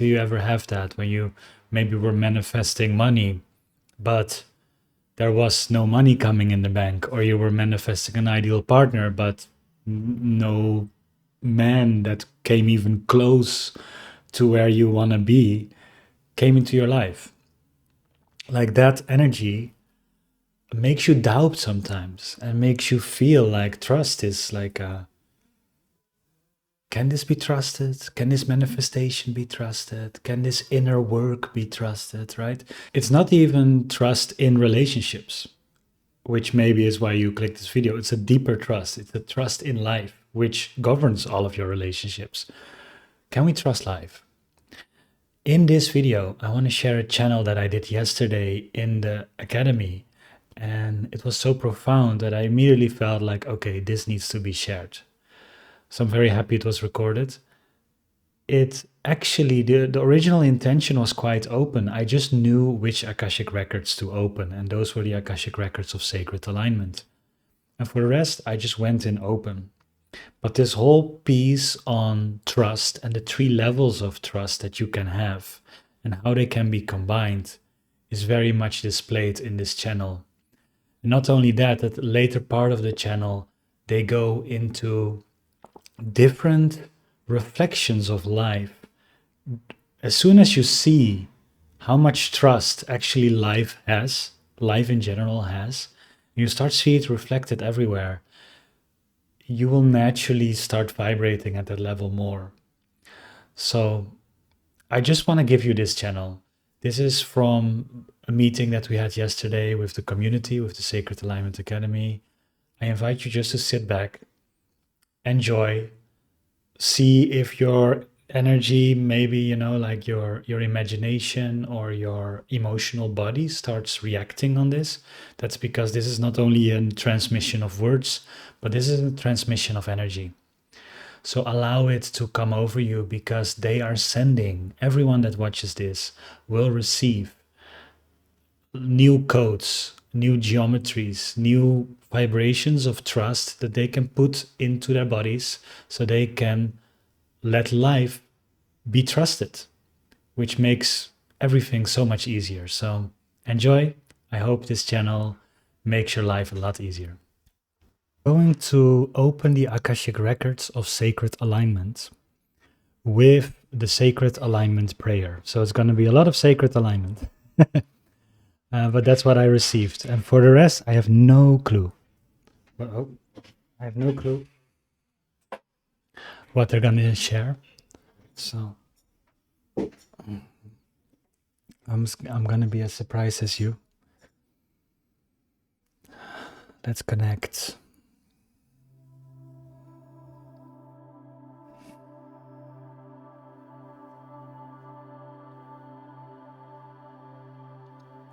Do you ever have that when you maybe were manifesting money, but there was no money coming in the bank, or you were manifesting an ideal partner, but no man that came even close to where you want to be came into your life? Like that energy makes you doubt sometimes and makes you feel like trust is like can this be trusted? Can this manifestation be trusted? Can this inner work be trusted, right? It's not even trust in relationships, which maybe is why you click this video. It's a deeper trust. It's a trust in life, which governs all of your relationships. Can we trust life? In this video, I want to share a channel that I did yesterday in the academy. And it was so profound that I immediately felt like, okay, this needs to be shared. So I'm very happy it was recorded. It actually, the original intention was quite open. I just knew which akashic records to open, and those were the akashic records of sacred alignment. And for the rest, I just went in open. But this whole piece on trust and the 3 levels of trust that you can have and how they can be combined is very much displayed in this channel. And not only that, at the later part of the channel, they go into different reflections of life. As soon as you see how much trust actually life has, life in general has, you start to see it reflected everywhere, you will naturally start vibrating at that level more. So I just want to give you this channel. This is from a meeting that we had yesterday with the community, with the Sacred Alignment Academy. I invite you just to sit back, enjoy, see if your energy, maybe, like your imagination or your emotional body starts reacting on this. That's because this is not only a transmission of words, but this is a transmission of energy. So allow it to come over you, because they are sending, everyone that watches this will receive new codes, new geometries, new vibrations of trust that they can put into their bodies so they can let life be trusted, which makes everything so much easier. So enjoy. I hope this channel makes your life a lot easier. Going to open the Akashic records of sacred alignment with the sacred alignment prayer. So it's going to be a lot of sacred alignment. But that's what I received. And for the rest, I have no clue. I have no clue what they're going to share. So I'm going to be as surprised as you. Let's connect.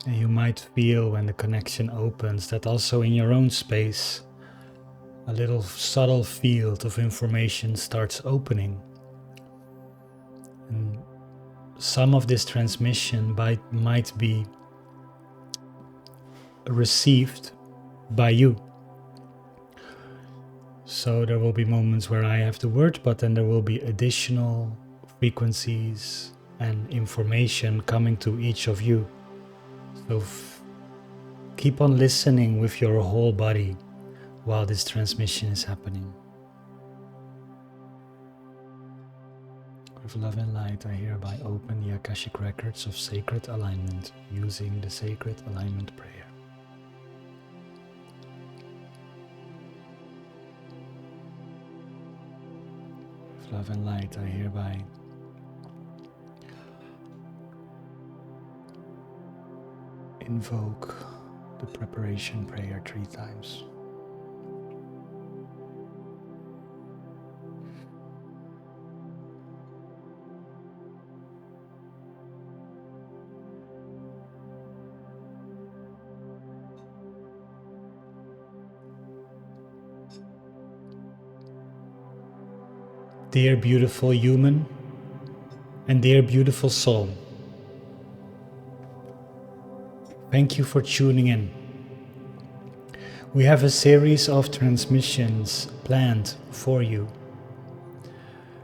And you might feel when the connection opens that also in your own space, a little subtle field of information starts opening. And some of this transmission might be received by you. So there will be moments where I have the word, but then there will be additional frequencies and information coming to each of you. So keep on listening with your whole body while this transmission is happening. With love and light, I hereby open the Akashic records of sacred alignment using the sacred alignment prayer. With love and light, I hereby invoke the preparation prayer 3 times. Dear beautiful human and dear beautiful soul, thank you for tuning in. We have a series of transmissions planned for you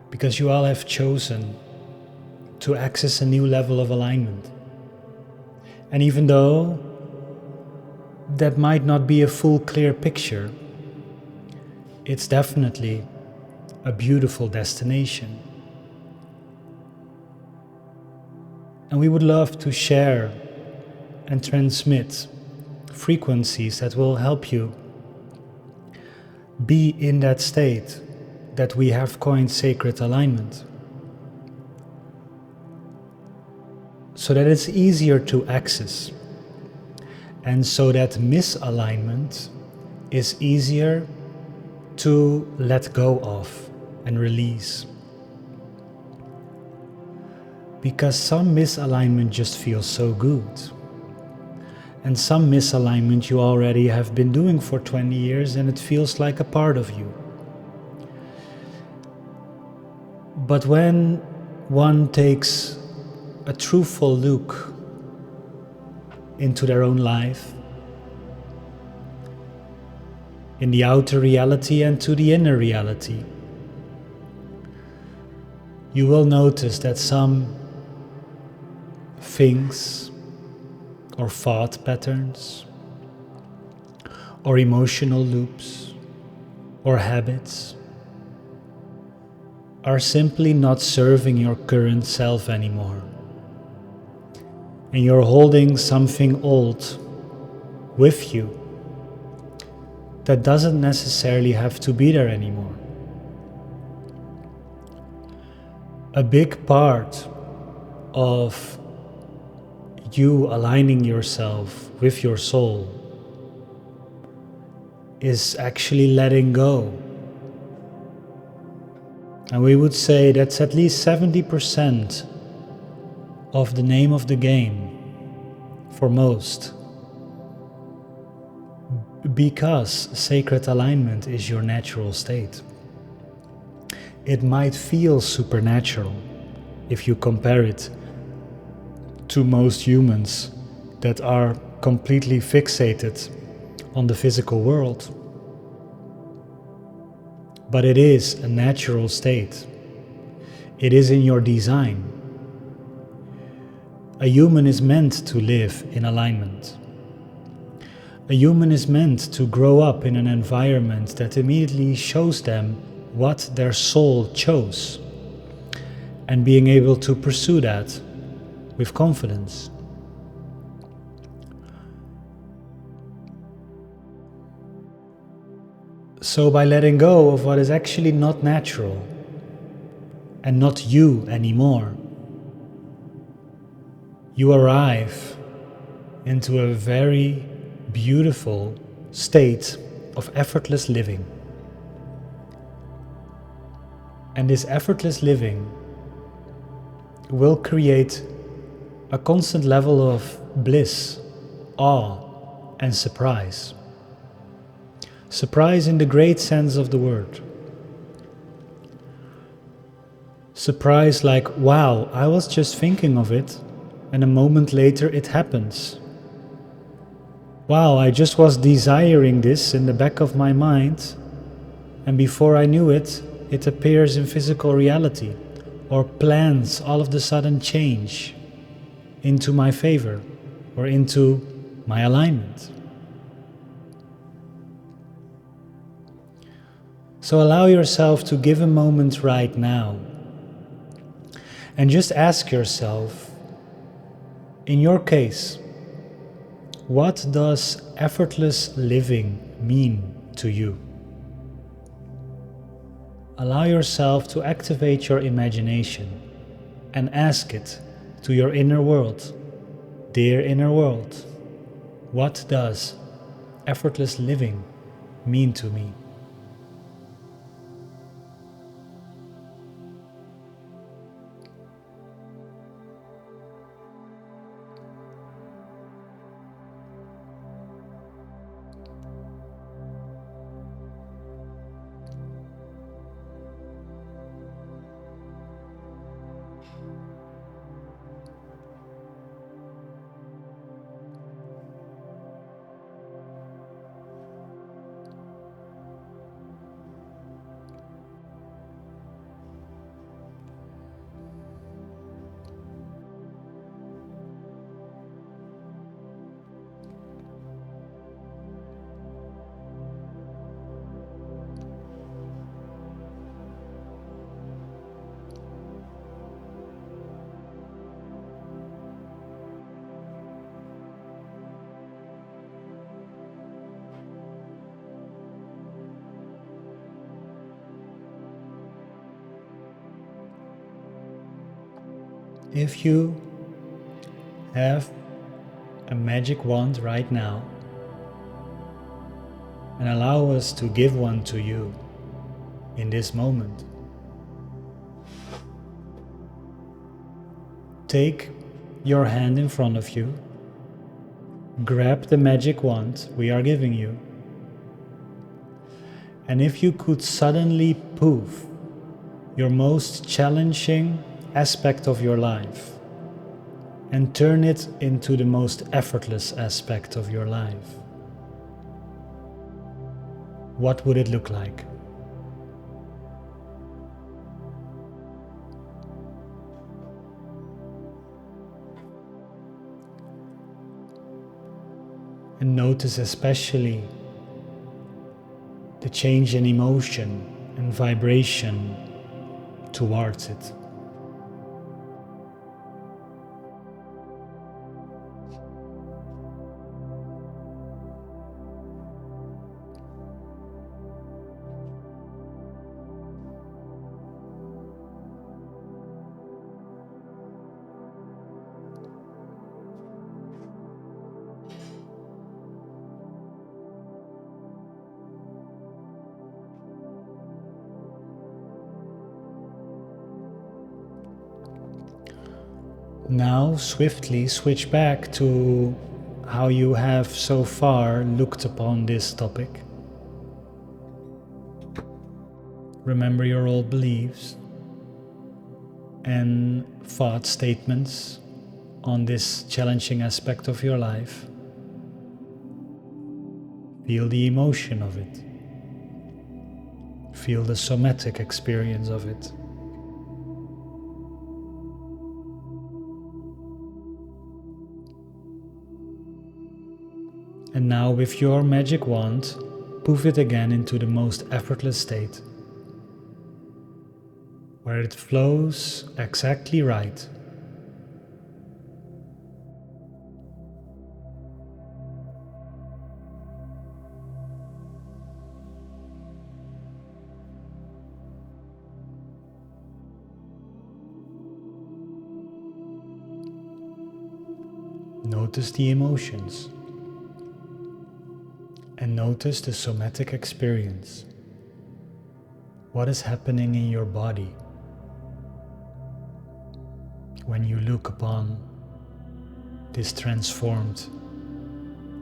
because you all have chosen to access a new level of alignment. And even though that might not be a full clear picture, it's definitely a beautiful destination. And we would love to share and transmit frequencies that will help you be in that state that we have coined sacred alignment, so that it's easier to access, and so that misalignment is easier to let go of and release. Because some misalignment just feels so good. And some misalignment you already have been doing for 20 years and it feels like a part of you. But when one takes a truthful look into their own life, in the outer reality and to the inner reality, you will notice that some things or thought patterns or emotional loops or habits are simply not serving your current self anymore. And you're holding something old with you that doesn't necessarily have to be there anymore. A big part of you aligning yourself with your soul is actually letting go. And we would say that's at least 70% of the name of the game for most. Because sacred alignment is your natural state. It might feel supernatural if you compare it to most humans that are completely fixated on the physical world. But it is a natural state. It is in your design. A human is meant to live in alignment. A human is meant to grow up in an environment that immediately shows them what their soul chose, and being able to pursue that with confidence. So by letting go of what is actually not natural and not you anymore, you arrive into a very beautiful state of effortless living. And this effortless living will create a constant level of bliss, awe, and surprise. Surprise in the great sense of the word. Surprise like, wow, I was just thinking of it, and a moment later it happens. Wow, I just was desiring this in the back of my mind, and before I knew it, it appears in physical reality, or plans all of a sudden change into my favor or into my alignment. So allow yourself to give a moment right now and just ask yourself, in your case, what does effortless living mean to you? Allow yourself to activate your imagination and ask it to your inner world. Dear inner world, what does effortless living mean to me? If you have a magic wand right now, and allow us to give one to you in this moment, take your hand in front of you, grab the magic wand we are giving you, and if you could suddenly poof your most challenging aspect of your life and turn it into the most effortless aspect of your life, what would it look like? And notice especially the change in emotion and vibration towards it. Now swiftly switch back to how you have so far looked upon this topic. Remember your old beliefs and thought statements on this challenging aspect of your life. Feel the emotion of it. Feel the somatic experience of it. And now with your magic wand, poof it again into the most effortless state, where it flows exactly right. Notice the emotions and notice the somatic experience. What is happening in your body when you look upon this transformed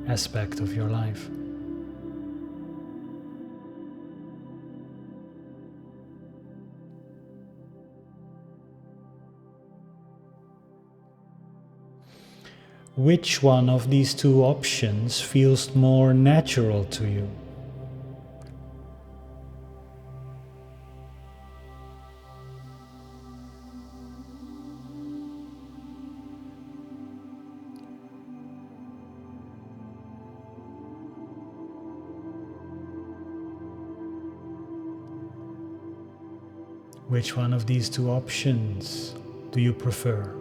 aspect of your life? Which one of these two options feels more natural to you? Which one of these two options do you prefer?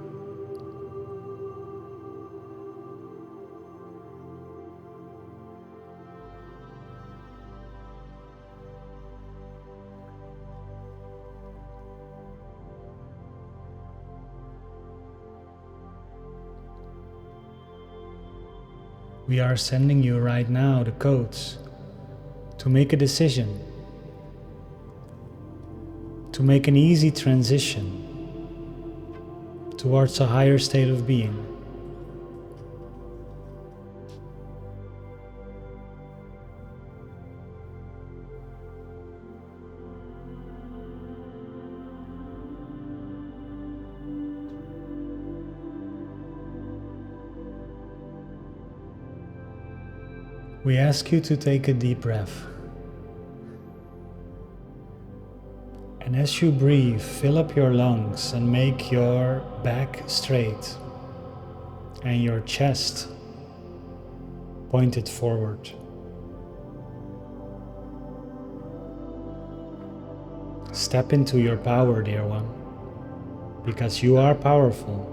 We are sending you right now the codes to make a decision, to make an easy transition towards a higher state of being. We ask you to take a deep breath. And as you breathe, fill up your lungs and make your back straight and your chest pointed forward. Step into your power, dear one, because you are powerful.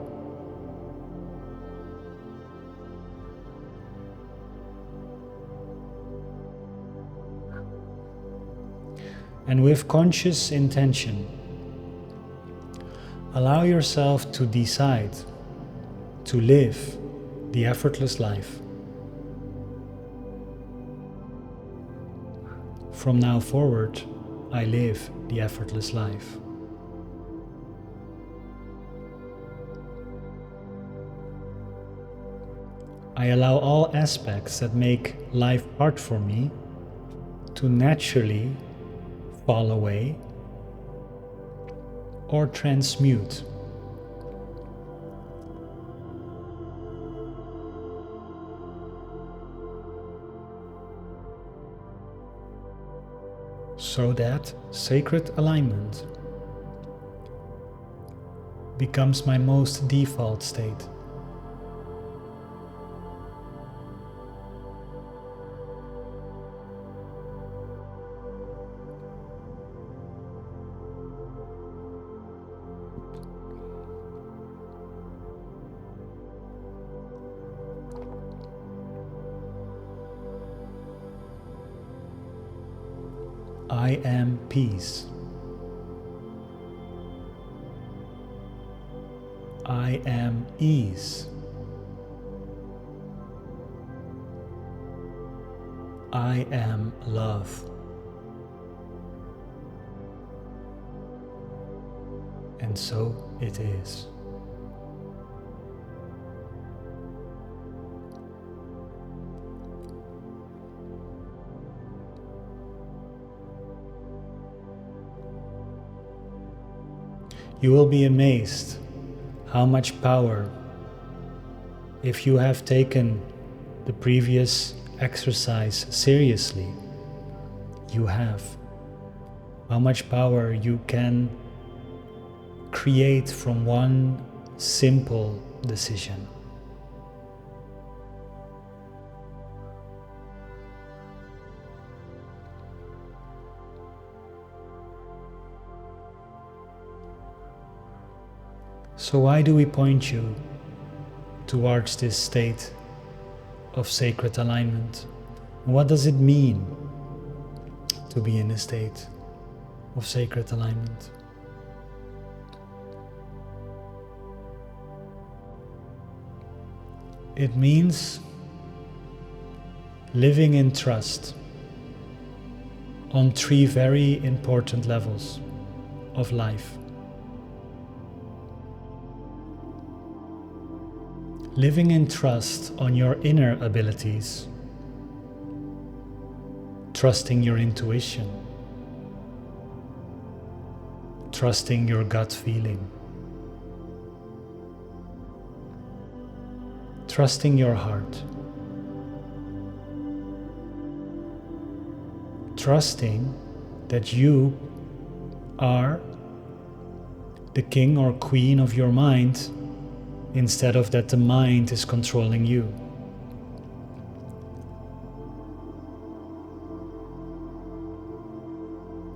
And with conscious intention, Allow yourself to decide to live the effortless life. From now forward, I live the effortless life. I allow all aspects that make life hard for me to naturally fall away or transmute. So that sacred alignment becomes my most default state. I am peace. I am ease. I am love. And so it is. You will be amazed how much power, if you have taken the previous exercise seriously, you have. How much power you can create from one simple decision. So why do we point you towards this state of sacred alignment? What does it mean to be in a state of sacred alignment? It means living in trust on 3 very important levels of life. Living in trust on your inner abilities, trusting your intuition, trusting your gut feeling, trusting your heart, trusting that you are the king or queen of your mind, instead of that the mind is controlling you.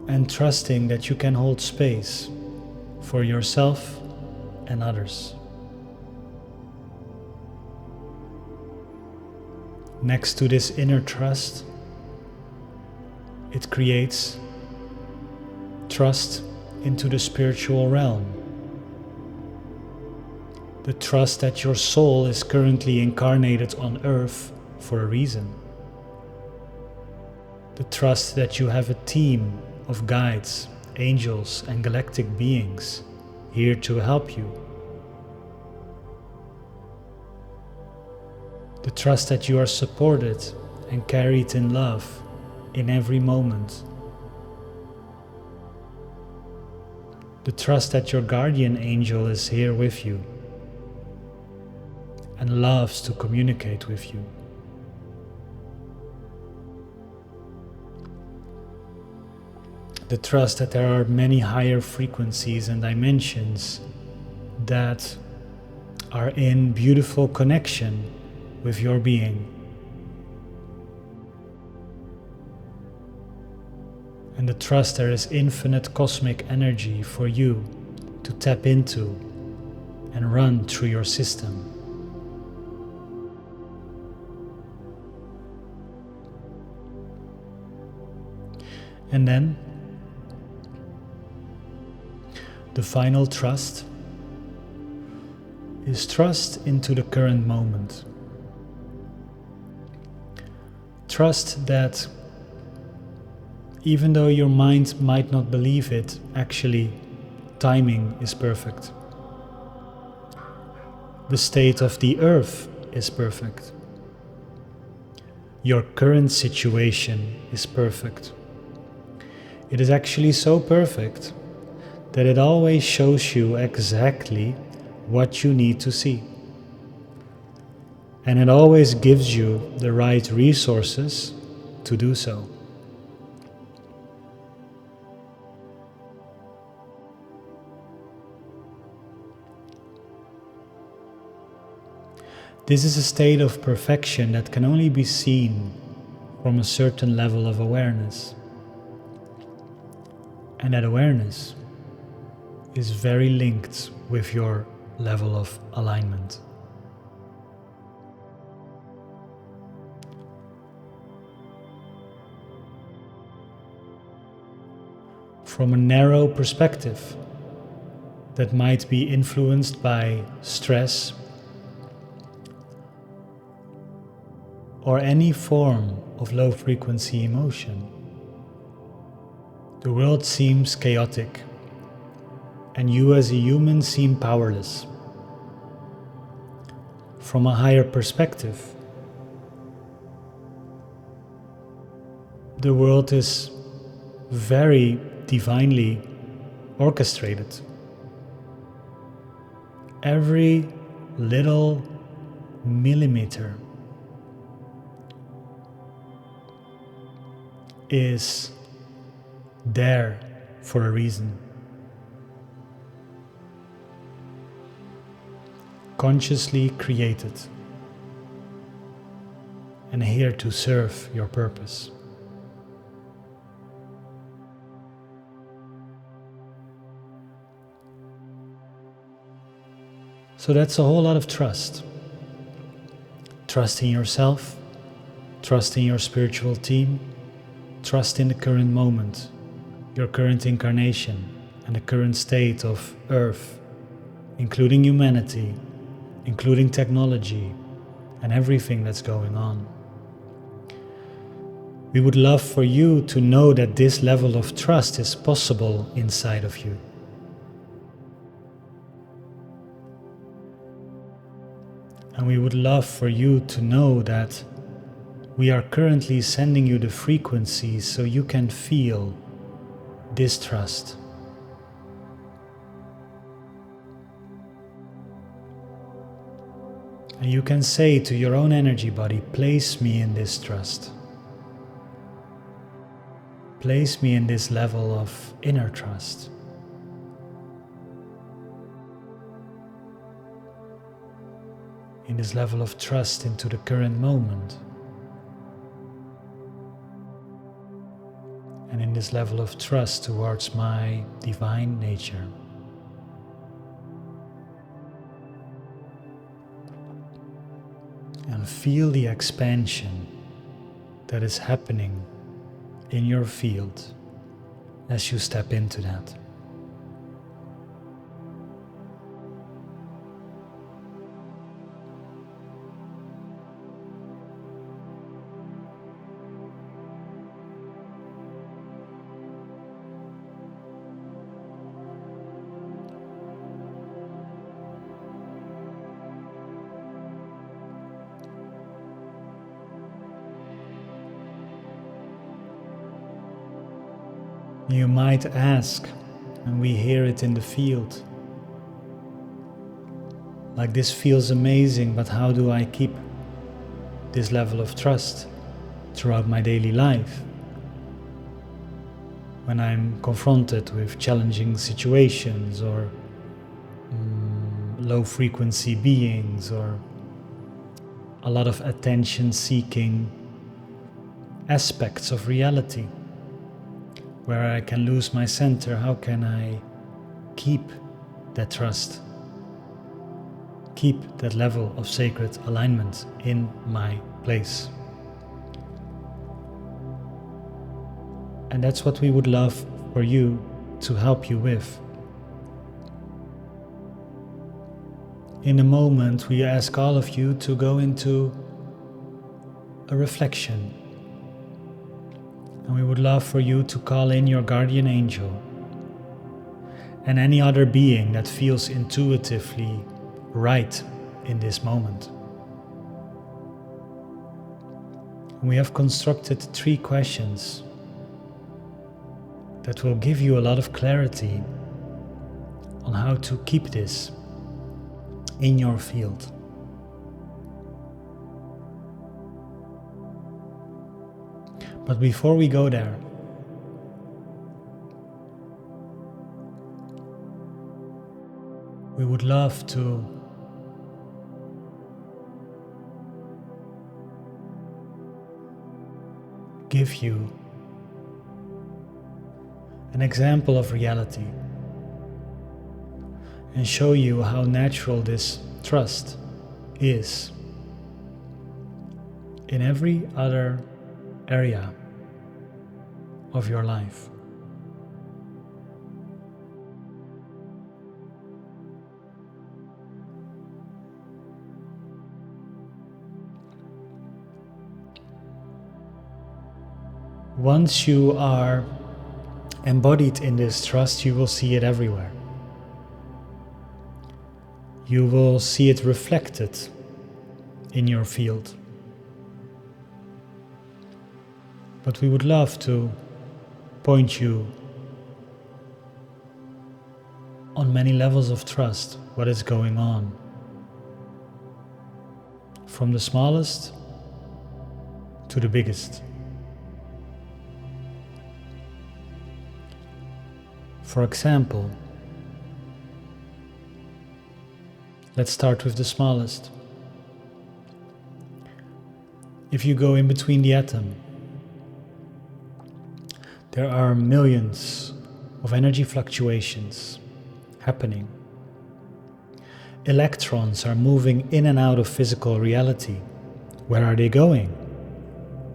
And trusting that you can hold space for yourself and others. Next to this inner trust, it creates trust into the spiritual realm. The trust that your soul is currently incarnated on earth for a reason. The trust that you have a team of guides, angels, and galactic beings here to help you. The trust that you are supported and carried in love in every moment. The trust that your guardian angel is here with you and loves to communicate with you. The trust that there are many higher frequencies and dimensions that are in beautiful connection with your being. And the trust there is infinite cosmic energy for you to tap into and run through your system. And then the final trust is trust into the current moment. Trust that even though your mind might not believe it, actually timing is perfect. The state of the earth is perfect. Your current situation is perfect. It is actually so perfect that it always shows you exactly what you need to see. And it always gives you the right resources to do so. This is a state of perfection that can only be seen from a certain level of awareness. And that awareness is very linked with your level of alignment. From a narrow perspective that might be influenced by stress or any form of low frequency emotion, the world seems chaotic and you as a human seem powerless. From a higher perspective, the world is very divinely orchestrated. Every little millimeter is there for a reason. Consciously created and here to serve your purpose. So that's a whole lot of trust. Trust in yourself, trust in your spiritual team, trust in the current moment, your current incarnation, and the current state of Earth, including humanity, including technology, and everything that's going on. We would love for you to know that this level of trust is possible inside of you. And we would love for you to know that we are currently sending you the frequencies so you can feel this trust. And you can say to your own energy body, place me in this trust. Place me in this level of inner trust. In this level of trust into the current moment. And in this level of trust towards my divine nature. And feel the expansion that is happening in your field as you step into that. You might ask, and we hear it in the field, like this feels amazing, but how do I keep this level of trust throughout my daily life? When I'm confronted with challenging situations or low frequency beings or a lot of attention seeking aspects of reality, where I can lose my center, how can I keep that trust? Keep that level of sacred alignment in my place. And that's what we would love for you to help you with. In a moment, we ask all of you to go into a reflection. And we would love for you to call in your guardian angel and any other being that feels intuitively right in this moment. We have constructed 3 questions that will give you a lot of clarity on how to keep this in your field. But before we go there, we would love to give you an example of reality and show you how natural this trust is in every other area of your life. Once you are embodied in this trust, you will see it everywhere. You will see it reflected in your field. But we would love to point you on many levels of trust what is going on, from the smallest to the biggest. For example, let's start with the smallest. If you go in between the atom, there are millions of energy fluctuations happening. Electrons are moving in and out of physical reality. Where are they going?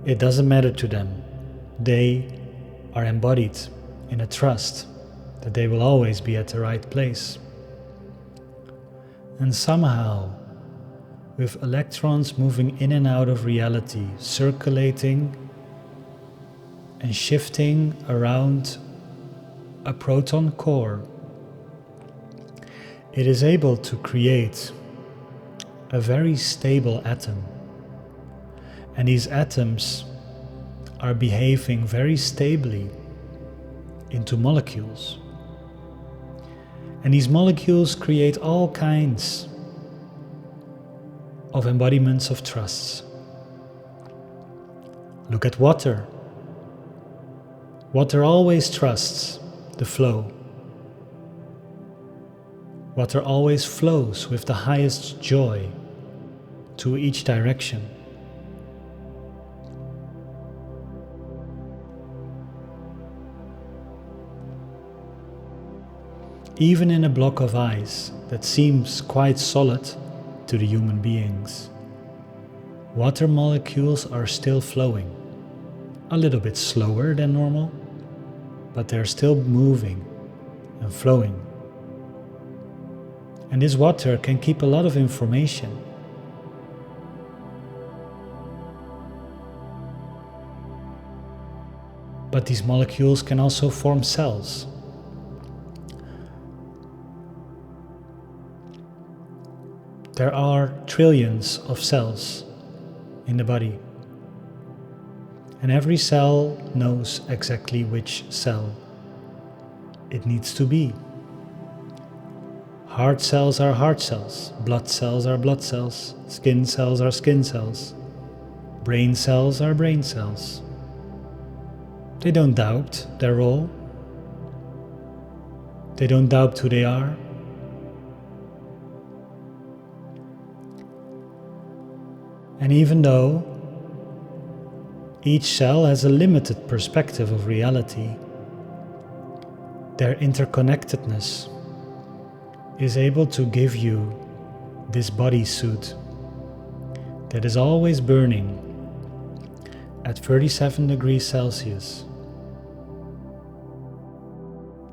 It doesn't matter to them. They are embodied in a trust that they will always be at the right place. And somehow, with electrons moving in and out of reality, circulating and shifting around a proton core, it is able to create a very stable atom. And these atoms are behaving very stably into molecules. And these molecules create all kinds of embodiments of trusts. Look at water. Water always trusts the flow. Water always flows with the highest joy to each direction. Even in a block of ice that seems quite solid to the human beings, water molecules are still flowing. A little bit slower than normal, but they're still moving and flowing. And this water can keep a lot of information. But these molecules can also form cells. There are trillions of cells in the body. And every cell knows exactly which cell it needs to be. Heart cells are heart cells, blood cells are blood cells, skin cells are skin cells, brain cells are brain cells. They don't doubt their role. They don't doubt who they are. And even though each cell has a limited perspective of reality, their interconnectedness is able to give you this bodysuit that is always burning at 37 degrees Celsius.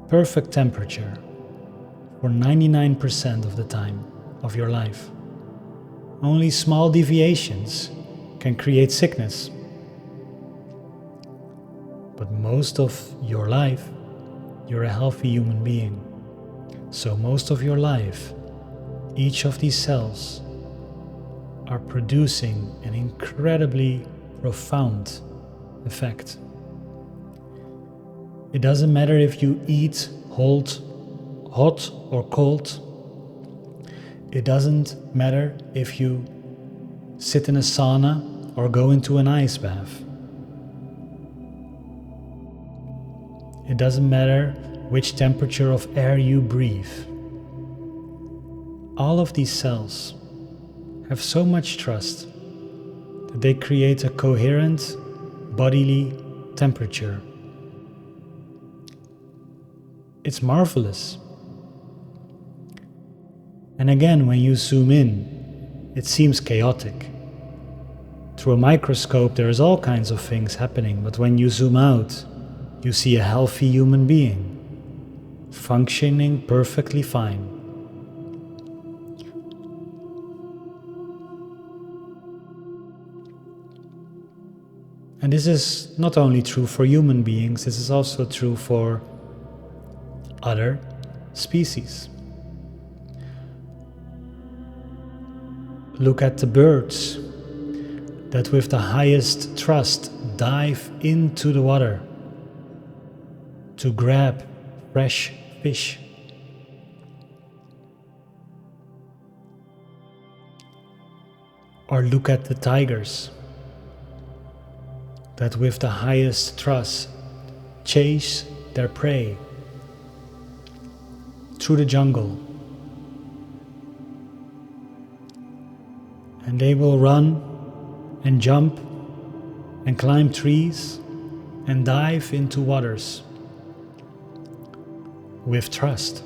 Perfect temperature for 99% of the time, of your life. Only small deviations can create sickness. But most of your life, you're a healthy human being. So most of your life, each of these cells are producing an incredibly profound effect. It doesn't matter if you eat hot or cold. It doesn't matter if you sit in a sauna or go into an ice bath. It doesn't matter which temperature of air you breathe. All of these cells have so much trust that they create a coherent bodily temperature. It's marvelous. And again, when you zoom in, it seems chaotic. Through a microscope, there's all kinds of things happening, but when you zoom out, you see a healthy human being, functioning perfectly fine. And this is not only true for human beings, this is also true for other species. Look at the birds that with the highest trust dive into the water to grab fresh fish. Or look at the tigers that with the highest trust chase their prey through the jungle. And they will run and jump and climb trees and dive into waters with trust.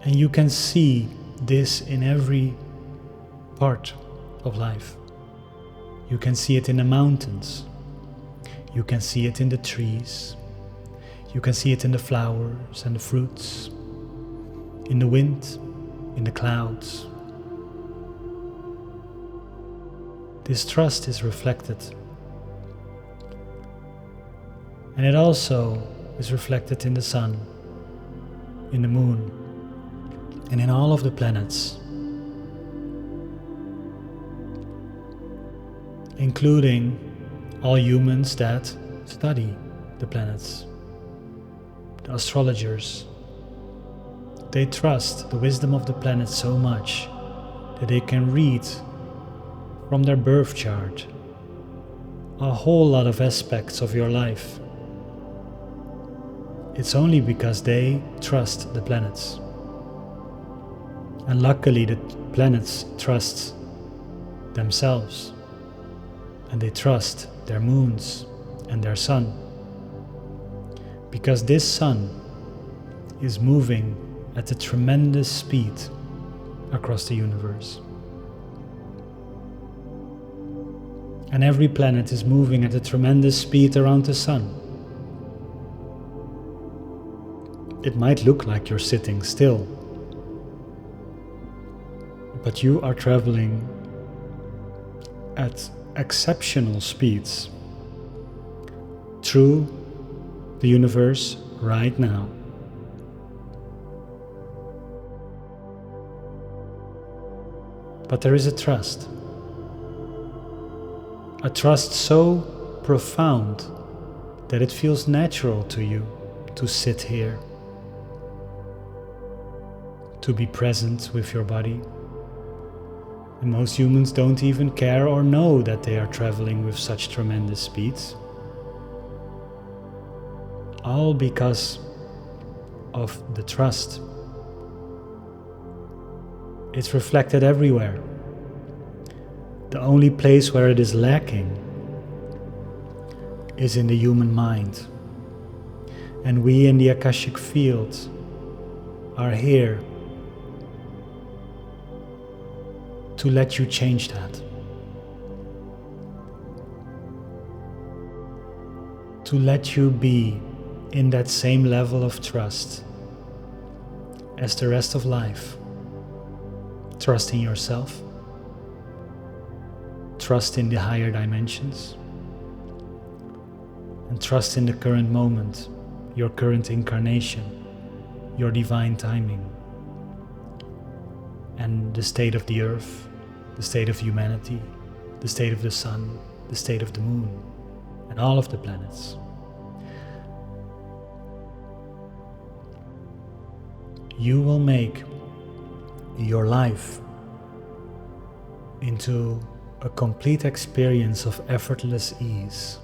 And you can see this in every part of life. You can see it in the mountains. You can see it in the trees. You can see it in the flowers and the fruits, in the wind, in the clouds. This trust is reflected. And it also is reflected in the sun, in the moon, and in all of the planets, including all humans that study the planets, the astrologers. They trust the wisdom of the planets so much that they can read from their birth chart a whole lot of aspects of your life. It's only because they trust the planets. And luckily the planets trust themselves, and they trust their moons and their sun, because this sun is moving at a tremendous speed across the universe. And every planet is moving at a tremendous speed around the sun. It might look like you're sitting still, but you are traveling at exceptional speeds through the universe right now. But there is a trust so profound that it feels natural to you to sit here, to be present with your body. And most humans don't even care or know that they are traveling with such tremendous speeds. All because of the trust. It's reflected everywhere. The only place where it is lacking is in the human mind. And we in the akashic field are here to let you change that. to let you be in that same level of trust as the rest of life. Trust in yourself, trust in the higher dimensions, and trust in the current moment, your current incarnation, your divine timing, and the state of the earth, the state of humanity, the state of the sun, the state of the moon, and all of the planets. You will make your life into a complete experience of effortless ease.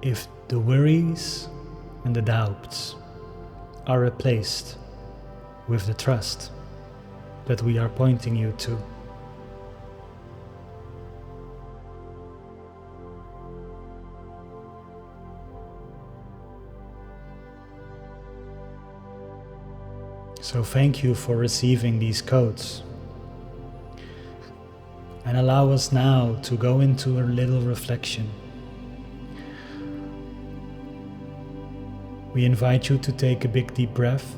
If the worries and the doubts are replaced with the trust that we are pointing you to. So thank you for receiving these codes. And allow us now to go into a little reflection. We invite you to take a big deep breath.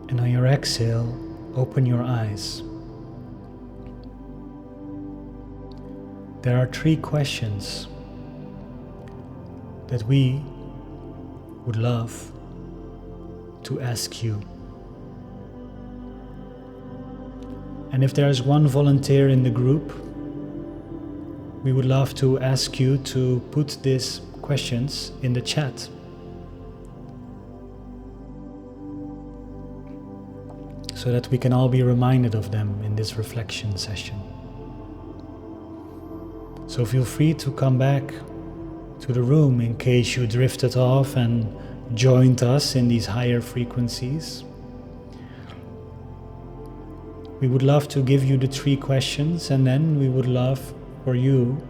And on your exhale, open your eyes. There are 3 questions that we would love to ask you. And if there's one volunteer in the group, we would love to ask you to put these questions in the chat. So that we can all be reminded of them in this reflection session. So feel free to come back to the room in case you drifted off and joined us in these higher frequencies. We would love to give you the 3 questions, and then we would love for you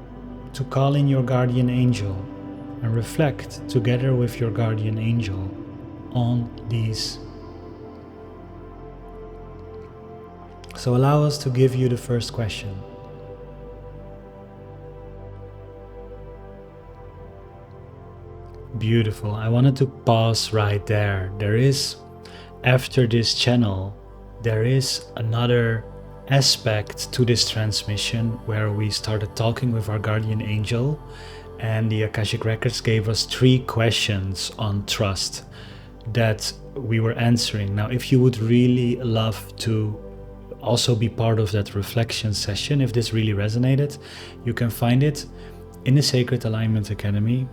to call in your guardian angel and reflect together with your guardian angel on these. So allow us to give you the first question. Beautiful. I wanted to pause right there. There is, after this channel, there is another aspect to this transmission where we started talking with our guardian angel, and the Akashic Records gave us 3 questions on trust that we were answering. Now, if you would really love to also be part of that reflection session, if this really resonated, you can find it in the Sacred Alignment Academy.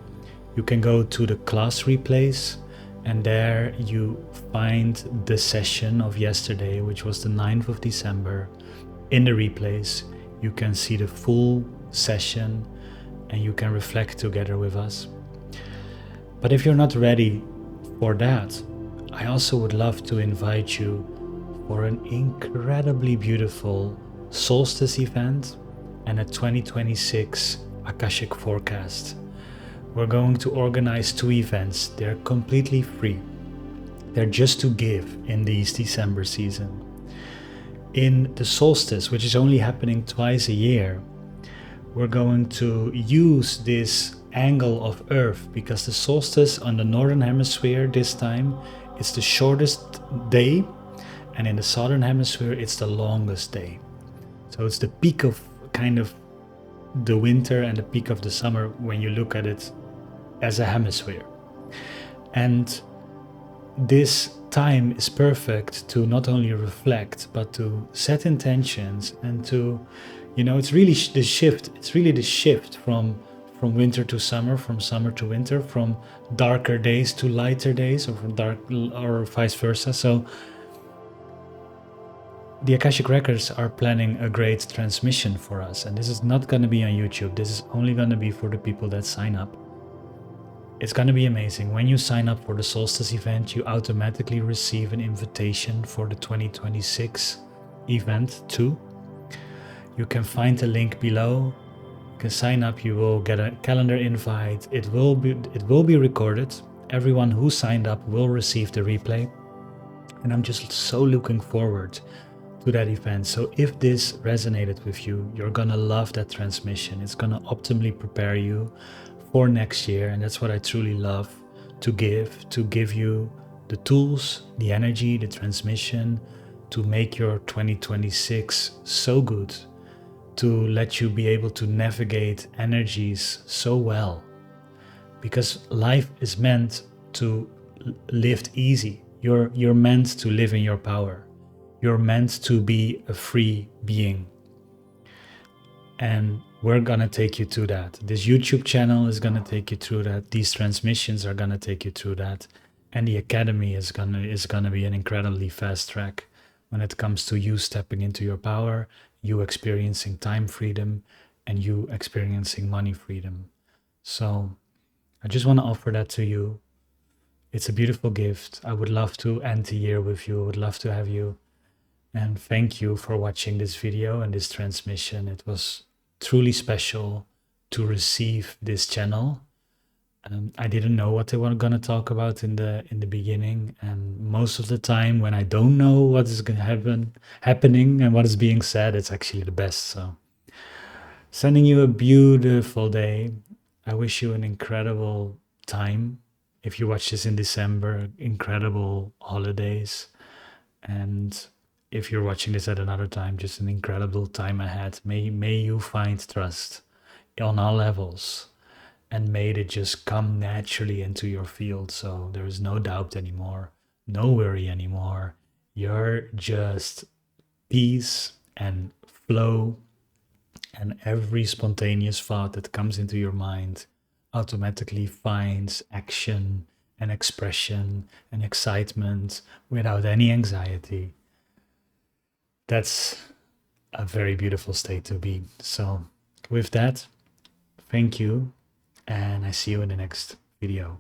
You can go to the class replays, and there you find the session of yesterday, which was the 9th of December. In the replays, you can see the full session and you can reflect together with us. But if you're not ready for that, I also would love to invite you for an incredibly beautiful solstice event and a 2026 Akashic forecast. We're going to organize 2 events. They're completely free. They're just to give in this December season. In the solstice, which is only happening twice a year, we're going to use this angle of Earth, because the solstice on the northern hemisphere this time, it's the shortest day, and in the southern hemisphere it's the longest day. So it's the peak of kind of the winter and the peak of the summer when you look at it as a hemisphere. And this time is perfect to not only reflect, but to set intentions and to, it's really the shift. It's really the shift from winter to summer, from summer to winter, from darker days to lighter days, or from or vice versa. So the Akashic Records are planning a great transmission for us, and this is not going to be on YouTube. This is only going to be for the people that sign up. It's going to be amazing. When you sign up for the solstice event, you automatically receive an invitation for the 2026 event too. You can find the link below. You can sign up. You will get a calendar invite. It will be recorded. Everyone who signed up will receive the replay. And I'm just so looking forward to that event. So if this resonated with you, you're gonna love that transmission. It's gonna optimally prepare you for next year. And that's what I truly love to give you the tools, the energy, the transmission to make your 2026 so good, to let you be able to navigate energies so well. Because life is meant to lived easy. You're meant to live in your power. You're meant to be a free being. And we're gonna take you to that. This YouTube channel is gonna take you through that. These transmissions are gonna take you through that. And the academy is gonna be an incredibly fast track when it comes to you stepping into your power, you experiencing time freedom, and you experiencing money freedom. So I just want to offer that to you. It's a beautiful gift. I would love to end the year with you. I would love to have you. And thank you for watching this video and this transmission. It was truly special to receive this channel. I didn't know what they were going to talk about in the beginning, and most of the time when I don't know what is going to happening and what is being said, it's actually the best. So sending you a beautiful day. I wish you an incredible time. If you watch this in December, incredible holidays. And if you're watching this at another time, just an incredible time ahead. May you find trust on all levels, and may it just come naturally into your field. So there is no doubt anymore, no worry anymore. You're just peace and flow, and every spontaneous thought that comes into your mind automatically finds action and expression and excitement without any anxiety. That's a very beautiful state to be. So with that, thank you, and I see you in the next video.